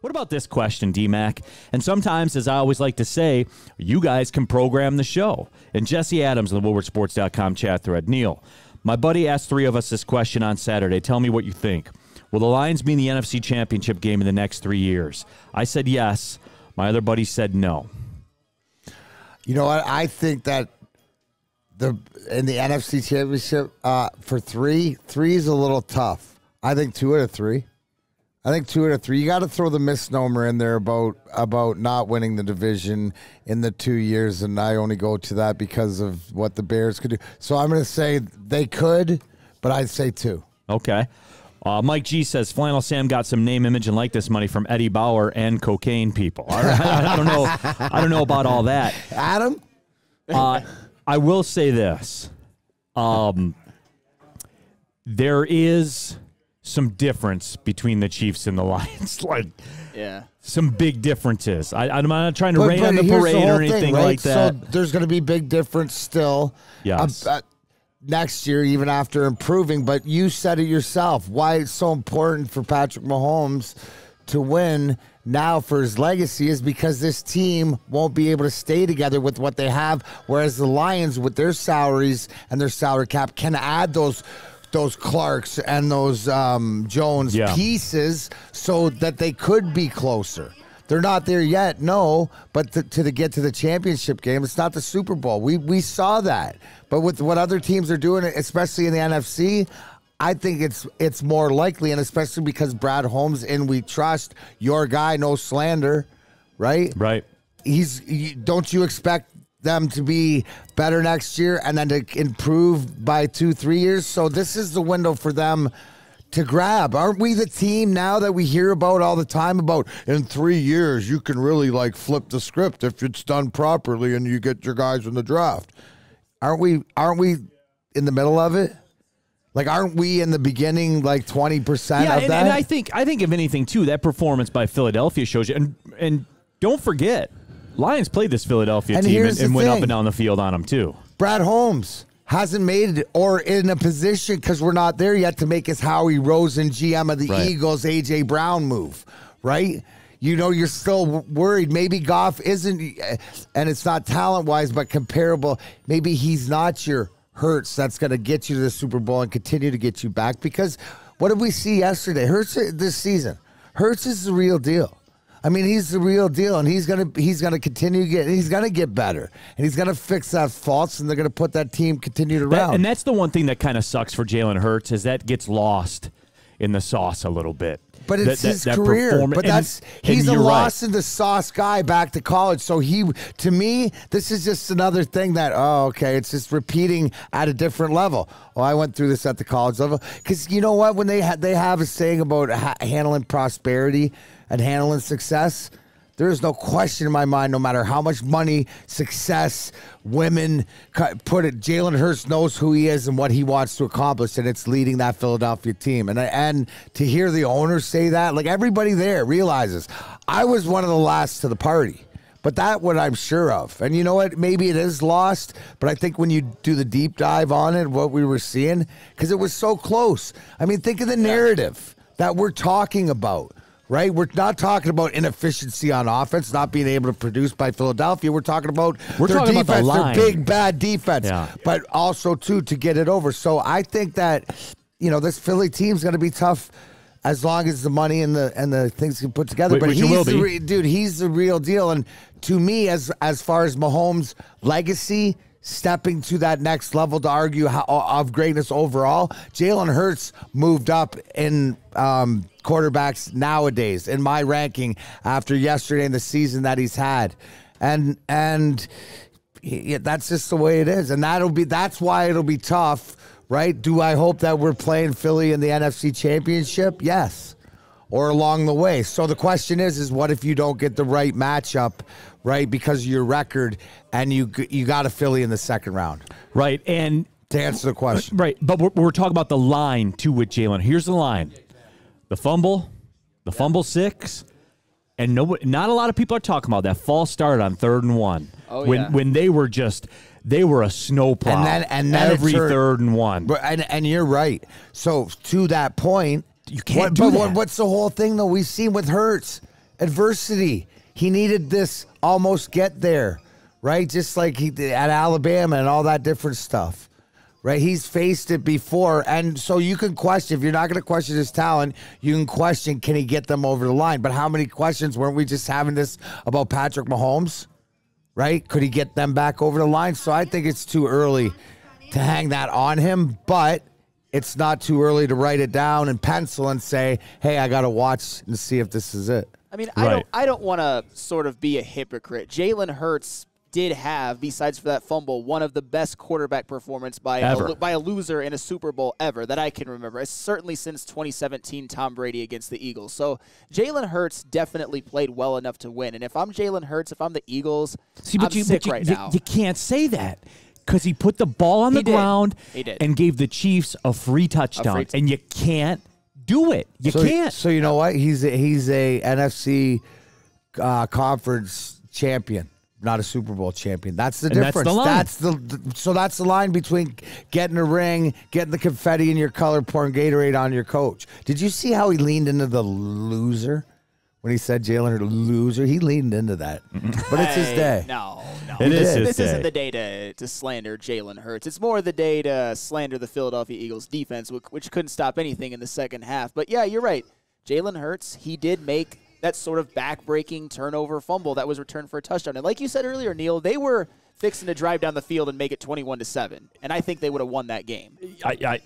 What about this question, D-Mac? And sometimes, as I always like to say, you guys can program the show. And Jesse Adams on the WoodwardSports.com chat thread. Neil, my buddy asked three of us this question on Saturday. Tell me what you think. Will the Lions be in the NFC Championship game in the next 3 years? I said yes. My other buddy said no. You know what? I think that in the NFC Championship for three is a little tough. I think 2 out of 3. You got to throw the misnomer in there about not winning the division in the 2 years, and I only go to that because of what the Bears could do. So I'm going to say they could, but I'd say 2. Okay. Mike G says Flannel Sam got some name, image, and likeness money from Eddie Bauer and cocaine people. I don't know. I don't know about all that. Adam, I will say this: there is some difference between the Chiefs and the Lions. Some big differences. I'm not trying to rain on the parade or anything like that. So there's going to be big difference still. Yes. Next year, even after improving. But you said it yourself. Why it's so important for Patrick Mahomes to win now for his legacy is because this team won't be able to stay together with what they have, whereas the Lions, with their salaries and their salary cap, can add those Clarks and those Jones pieces so that they could be closer. They're not there yet, no, but to get to the championship game, it's not the Super Bowl. We saw that. But with what other teams are doing, especially in the NFC, I think it's more likely, and especially because Brad Holmes, and we trust your guy, no slander, right? Right. Don't you expect them to be better next year and then to improve by 2-3 years? So this is the window for them to grab. Aren't we the team now that we hear about all the time about in 3 years you can really flip the script if it's done properly and you get your guys in the draft? Aren't we in the middle of it? Aren't we in the beginning 20% of that? And I think if anything too, that performance by Philadelphia shows you. And don't forget, Lions played this Philadelphia team and went up and down the field on them too. Brad Holmes hasn't made it or in a position, because we're not there yet, to make his Howie Roseman GM of the Eagles A.J. Brown move, right? You're still worried. Maybe Goff isn't, and it's not talent-wise, but comparable. Maybe he's not your Hurts that's going to get you to the Super Bowl and continue to get you back. Because what did we see yesterday? Hurts this season. Hurts is the real deal. I mean, he's the real deal, and he's gonna continue he's gonna get better, and he's gonna fix that faults, and they're gonna put that team continued around. And that's the one thing that kind of sucks for Jalen Hurts, is that gets lost in the sauce a little bit. But it's his career. But he's a lost in the sauce guy back to college. So to me, this is just another thing that, it's just repeating at a different level. Well, I went through this at the college level. Because you know what? When they have a saying about handling prosperity and handling success, there is no question in my mind, no matter how much money, success, women put it, Jalen Hurts knows who he is and what he wants to accomplish, and it's leading that Philadelphia team. And to hear the owners say that, everybody there realizes I was one of the last to the party. But that what I'm sure of. And you know what? Maybe it is lost, but I think when you do the deep dive on it, what we were seeing, because it was so close. I mean, think of the narrative that we're talking about. Right? We're not talking about inefficiency on offense, not being able to produce by Philadelphia. We're talking about their defense, their big, bad defense, but also, too, to get it over. So I think that, this Philly team's going to be tough as long as the money and the things can put together. But he's the real deal. And to me, as far as Mahomes' legacy, stepping to that next level to argue of greatness overall, Jalen Hurts moved up in quarterbacks nowadays in my ranking after yesterday and the season that he's had, and that's just the way it is, and that's why it'll be tough, right? Do I hope that we're playing Philly in the NFC Championship? Yes, or along the way. So the question is what if you don't get the right matchup, right, because of your record, and you got a Philly in the second round, right? And to answer the question, right, but we're talking about the line too with Jalen. Here's the line. The fumble 6, and not a lot of people are talking about that false start on 3rd and 1. When they were a snowplow, and every 3rd and 1. And you're right. So to that point, you can't do that. What's the whole thing though we've seen with Hurts? adversity. He needed this almost get there, right? Just like he did at Alabama and all that different stuff, right? He's faced it before. And so you can question, if you're not going to question his talent, you can question, can he get them over the line? But how many questions weren't we just having this about Patrick Mahomes, right? Could he get them back over the line? So I think it's too early to hang that on him, but it's not too early to write it down and pencil and say, hey, I got to watch and see if this is it. I mean, I don't want to sort of be a hypocrite. Jalen Hurts did have, besides for that fumble, one of the best quarterback performance by a loser in a Super Bowl ever that I can remember. It's certainly since 2017 Tom Brady against the Eagles. So Jalen Hurts definitely played well enough to win. And if I'm Jalen Hurts, if I'm the Eagles, I'm sick right now. You can't say that. Because he put the ball on the ground and gave the Chiefs a free touchdown. And you can't do it. You can't. So you know what? He's a NFC conference champion, not a Super Bowl champion. That's the difference. That's the line. So that's the line between getting a ring, getting the confetti in your color, pouring Gatorade on your coach. Did you see how he leaned into the loser? When he said Jalen Hurts loser, he leaned into that. But it's his day. No. It is his This day. isn't the day to slander Jalen Hurts. It's more the day to slander the Philadelphia Eagles defense, which couldn't stop anything in the second half. But, yeah, you're right. Jalen Hurts, he did make that sort of back-breaking turnover fumble that was returned for a touchdown. And like you said earlier, Neil, they were fixing to drive down the field and make it 21-7. And I think they would have won that game. I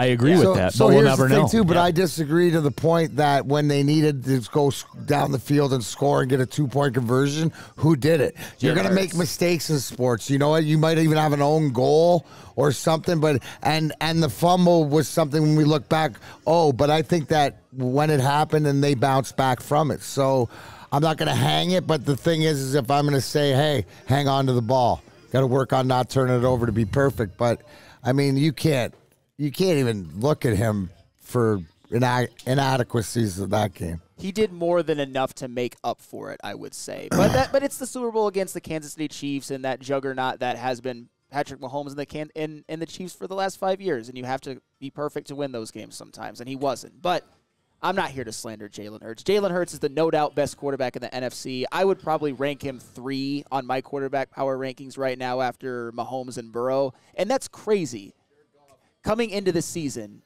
agree with that, so but we'll here's never the thing know. too, but I disagree to the point that when they needed to go down the field and score and get a 2-point conversion, who did it? You're going to make mistakes in sports. You know what? You might even have an own goal or something, but and the fumble was something when we look back, but I think that when it happened and they bounced back from it. So I'm not going to hang it, but the thing is if I'm going to say, hey, hang on to the ball. Got to work on not turning it over to be perfect. But, I mean, you can't even look at him for inadequacies of that game. He did more than enough to make up for it, I would say. But it's the Super Bowl against the Kansas City Chiefs and that juggernaut that has been Patrick Mahomes and the Chiefs for the last 5 years. And you have to be perfect to win those games sometimes, and he wasn't. But I'm not here to slander Jalen Hurts. Jalen Hurts is the no doubt best quarterback in the NFC. I would probably rank him 3 on my quarterback power rankings right now after Mahomes and Burrow. And that's crazy. Coming into the season,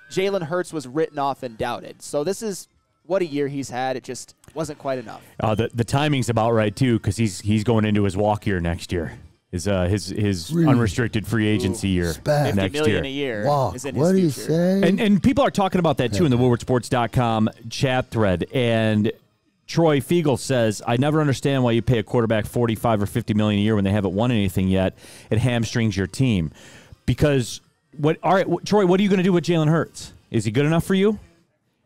Jalen Hurts was written off and doubted. So this is what a year he's had. It just wasn't quite enough. The timing's about right, too, because he's going into his walk year next year. His unrestricted free agency year next $50 million a year. year is in his What do you future. say? And people are talking about that, too, in the WoodwardSports.com chat thread. And Troy Fiegel says, I never understand why you pay a quarterback $45 or $50 million a year when they haven't won anything yet. It hamstrings your team. Because, Troy, what are you going to do with Jalen Hurts? Is he good enough for you?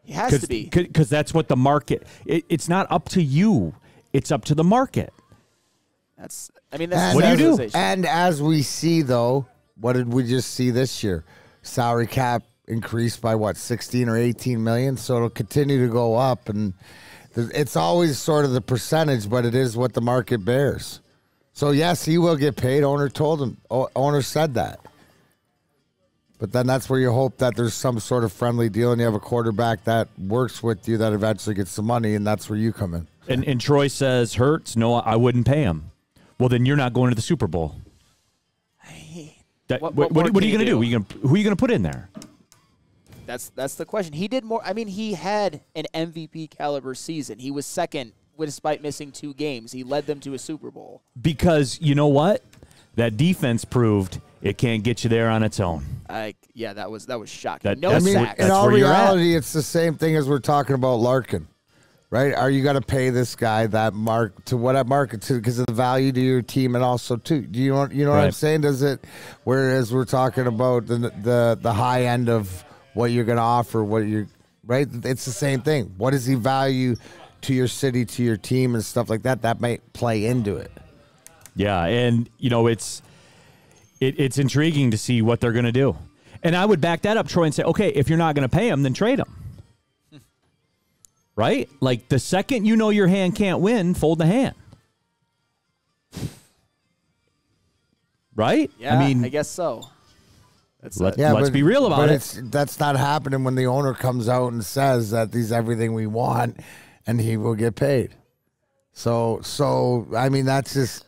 He has to be. Because that's what the market – it's not up to you. It's up to the market. That's what do you do? And as we see, though, what did we just see this year? Salary cap increased by, 16 or 18 million? So it'll continue to go up. And it's always sort of the percentage, but it is what the market bears. So, yes, he will get paid. Owner told him. Owner said that. But then that's where you hope that there's some sort of friendly deal and you have a quarterback that works with you that eventually gets the money, and that's where you come in. And Troy says, Hurts, no, I wouldn't pay him. Well, then you're not going to the Super Bowl. What are you going to do? Who are you going to put in there? That's the question. He did more. I mean, he had an MVP caliber season. He was second despite missing 2 games. He led them to a Super Bowl. Because you know what? That defense proved it can't get you there on its own. That was shocking. Sacks. In all reality, it's the same thing as we're talking about Larkin. Right? Are you going to pay this guy that market because of the value to your team and also too? Do you know what I'm saying? Does it? Whereas we're talking about the high end of what you're going to offer, right? It's the same thing. What does he value to your city, to your team, and stuff like that? That might play into it. Yeah, and it's intriguing to see what they're going to do. And I would back that up, Troy, and say, okay, if you're not going to pay him, then trade him. Right? Like, the second you know your hand can't win, fold the hand. Right? Yeah, I guess so. Let's be real about it. That's not happening when the owner comes out and says that he's everything we want, and he will get paid. So I mean, that's just,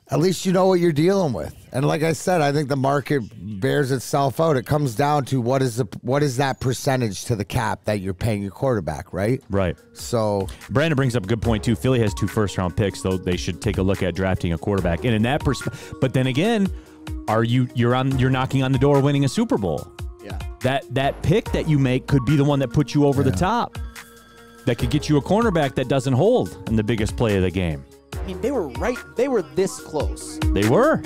at least you know what you're dealing with. And like I said, I think the market bears itself out. It comes down to what is that percentage to the cap that you're paying your quarterback, right? Right. So Brandon brings up a good point too. Philly has 2 first-round picks, though they should take a look at drafting a quarterback. And in that perspective, but then again, you're knocking on the door winning a Super Bowl. Yeah. That pick that you make could be the one that puts you over the top. That could get you a cornerback that doesn't hold in the biggest play of the game. I mean, they were this close. They were.